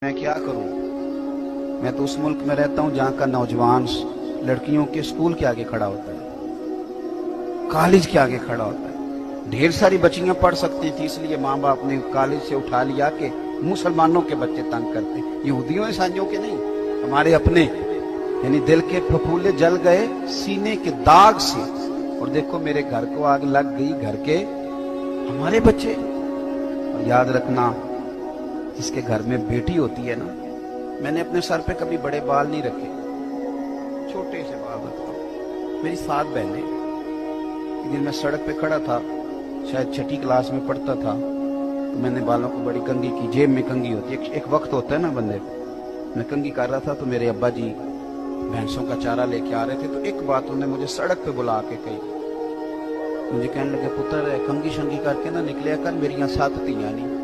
मैं क्या करूं? मैं तो उस मुल्क में रहता हूं जहां का नौजवान लड़कियों के स्कूल के आगे खड़ा होता है, कॉलेज के आगे खड़ा होता है। ढेर सारी बच्चियां पढ़ सकती थी, इसलिए माँ बाप ने कॉलेज से उठा लिया कि मुसलमानों के बच्चे तंग करते, यहूदियों ईसाइयों के नहीं, हमारे अपने। यानी दिल के फफूले जल गए सीने के दाग से। और देखो मेरे घर को आग लग गई, घर के हमारे बच्चे। और याद रखना, जिसके घर में बेटी होती है ना, मैंने अपने सर पे कभी बड़े बाल नहीं रखे, छोटे से बाल रखता हूं। मेरी 7 बहनें। एक दिन मैं सड़क पे खड़ा था, शायद 6ठी क्लास में पढ़ता था, तो मैंने बालों को बड़ी कंघी की, जेब में कंघी होती है, एक वक्त होता है ना बंदे को। मैं कंघी कर रहा था तो मेरे अब्बा जी भैंसों का चारा लेके आ रहे थे, तो एक बात उन्होंने मुझे सड़क पे बुला के कही। मुझे कहने लगे, पुत्र कंघी शंघी करके ना निकले कर, मेरी 7 तियां नहीं।